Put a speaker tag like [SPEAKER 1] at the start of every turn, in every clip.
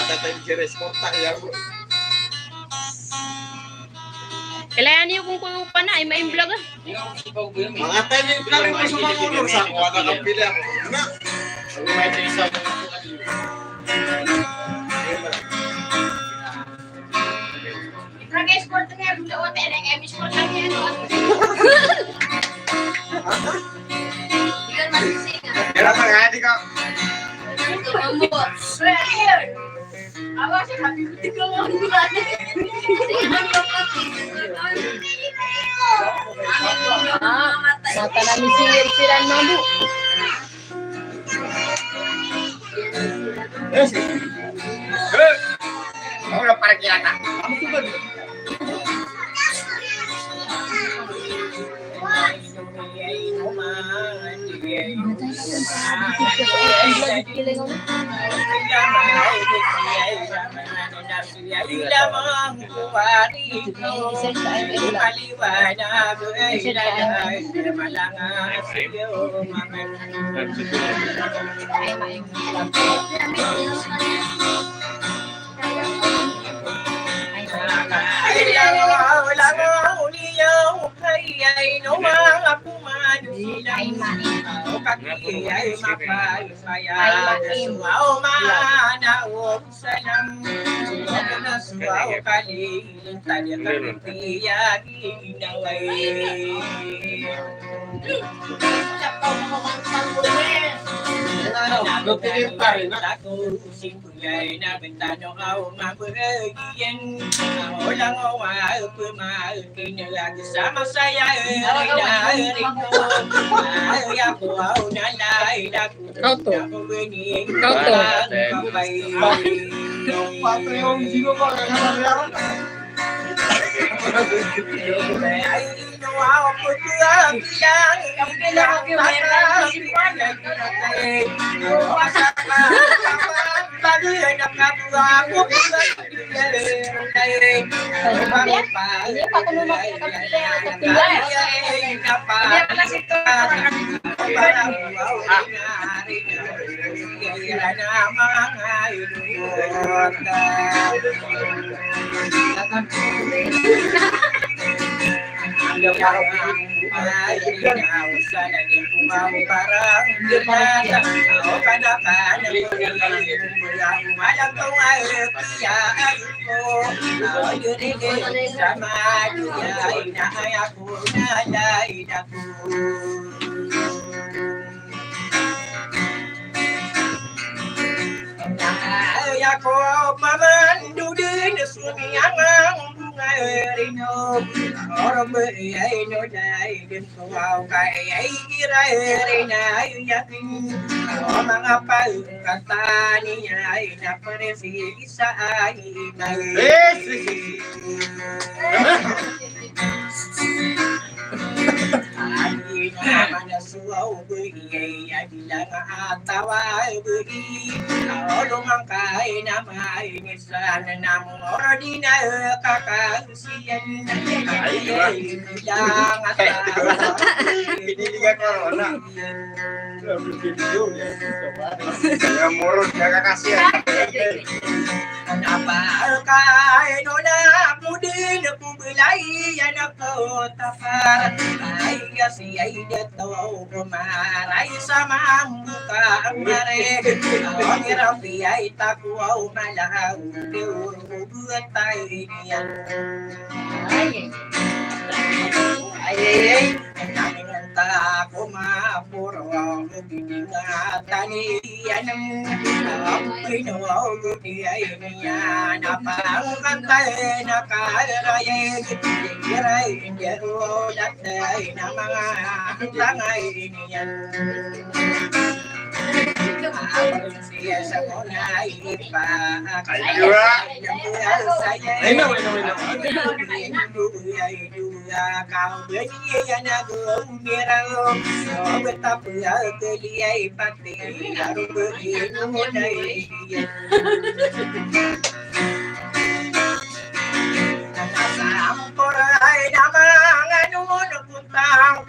[SPEAKER 1] tatay si Rescorta.
[SPEAKER 2] Kailangan niyo kung pa na, ay ma-vlog ah.
[SPEAKER 1] Mga tayo yung vlog mo sa mga ulor sa ako. Wala kang pili ako. Na.
[SPEAKER 3] Nag-escort nga, hotel, nag-escort lang yan. Hindi ka masising ah.
[SPEAKER 1] Kaya pa nga, di ka.
[SPEAKER 3] Awa siya, sabi ko, tignan mo ang
[SPEAKER 2] Mata na misir sila mabu.
[SPEAKER 1] Ako na parang kinata.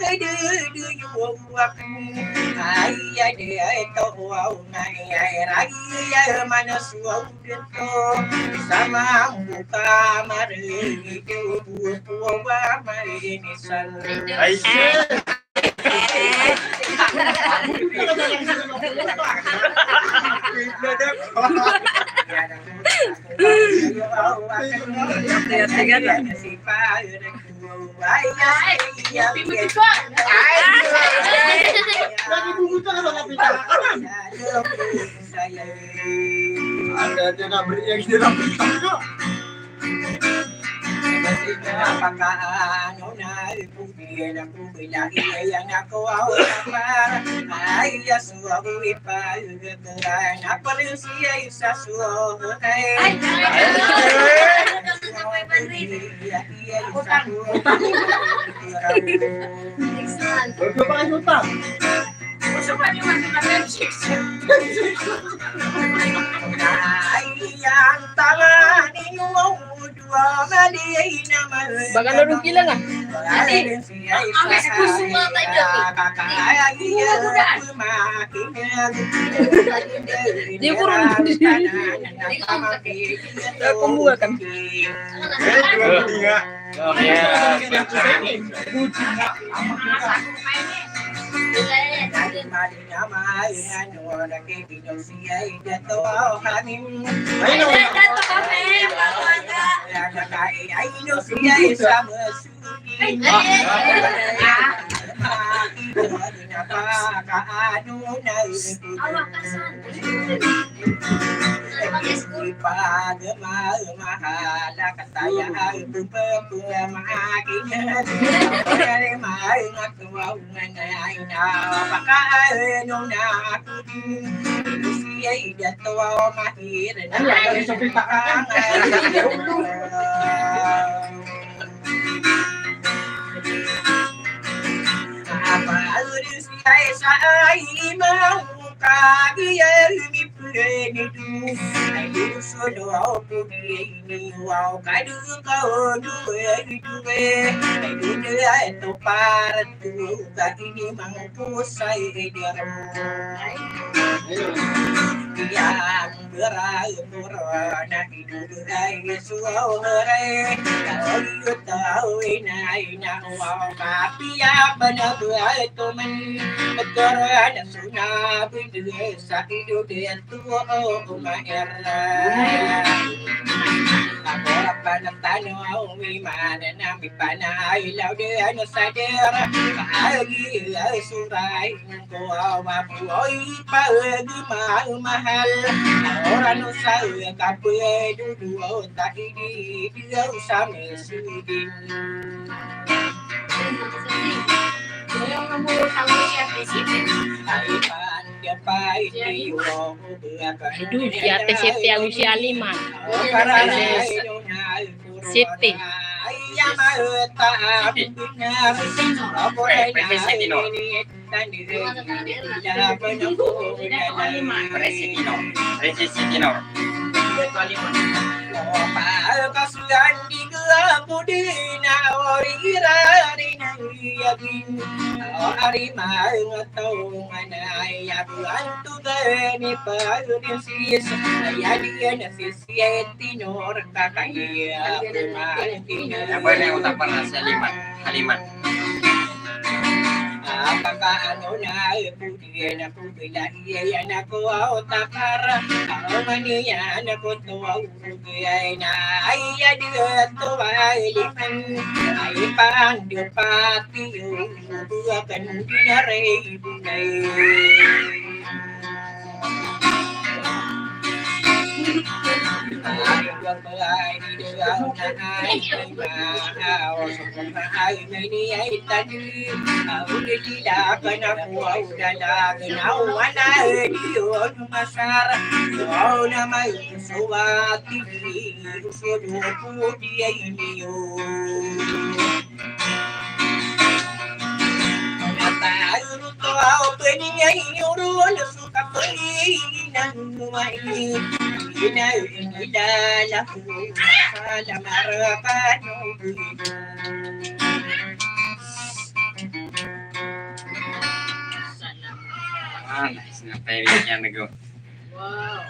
[SPEAKER 4] cái đưa vô quạt ai để tao ngày raya mà nó xuống đến to sama muka mari kêu bùa ba mari nisan
[SPEAKER 1] Ay, shit! Ada na beri yang dinapita ko.
[SPEAKER 4] Pagkaano na ipugin ang pubilagi ang ako ay yasuwa ko ipagkakaran ako rin siya isa suhay
[SPEAKER 1] Huwag pa kayo utang.
[SPEAKER 3] Gusto pa niyo mag-membership.
[SPEAKER 4] Ayang tama ninyo dua mali naman
[SPEAKER 2] Baka lorong kila nga.
[SPEAKER 4] Di
[SPEAKER 2] ko rin Pembuka kan.
[SPEAKER 1] Jual beli nga. Yang berai na idugai suore kalau tahu ina wow tapi apa na buai teman betul sunah bindu sakidu dia tua umaira ako rapan tano mi mana nami panai lau dia no sadera pagi surai ko mabuoi pagi mahal orang saya kape dulu tak ini dia sama sudin
[SPEAKER 2] Aduh, di atas CP aku si Aliman. CP.
[SPEAKER 4] Kasuhan di gelamu di nawari irari nangiyagin Ari maengatau manay Abuan tu gani pagudin sis Ayadi na sisieti nor kakaya
[SPEAKER 5] Apa yang utak pernah Haliman?
[SPEAKER 4] Apakah na pudian aku bila iya aku otakara Kalau manian aku tuwa ugiay na Iya dia tuwa ilipan Ay pandu pati yung buwakan dinarey bunay
[SPEAKER 5] Nice na pairing yan na go.
[SPEAKER 3] Wow.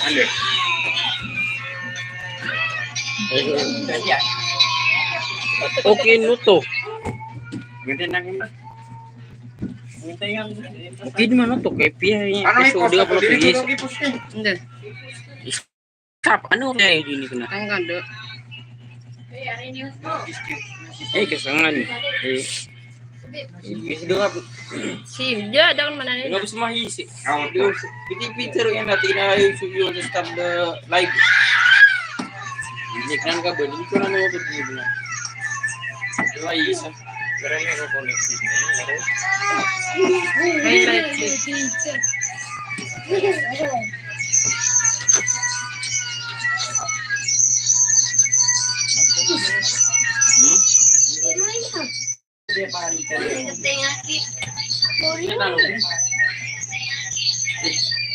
[SPEAKER 5] Ano?
[SPEAKER 6] Okay no to.
[SPEAKER 5] Ganti na kita.
[SPEAKER 6] Okay naman no to kay piya
[SPEAKER 5] Ano may
[SPEAKER 6] episode
[SPEAKER 5] post
[SPEAKER 6] ka
[SPEAKER 5] ako? Dili
[SPEAKER 6] pala
[SPEAKER 5] ko lagi post eh.
[SPEAKER 2] Hindi.
[SPEAKER 6] Kap ano na ini ko na.
[SPEAKER 2] Ang ganda.
[SPEAKER 3] Ay, ano yung news mo?
[SPEAKER 6] Kasangan. Isi doon nga.
[SPEAKER 2] Si dia daw man na.
[SPEAKER 6] Nga gusto mahisi.
[SPEAKER 5] Ako to.
[SPEAKER 6] Piti-piti rin natin na yung to stop the live. Niknan ka ba? Hindi ko na naman ito dito na. Diba isa?
[SPEAKER 5] Karami ako connected na yun.
[SPEAKER 2] Highlight.
[SPEAKER 3] Tingnan ki.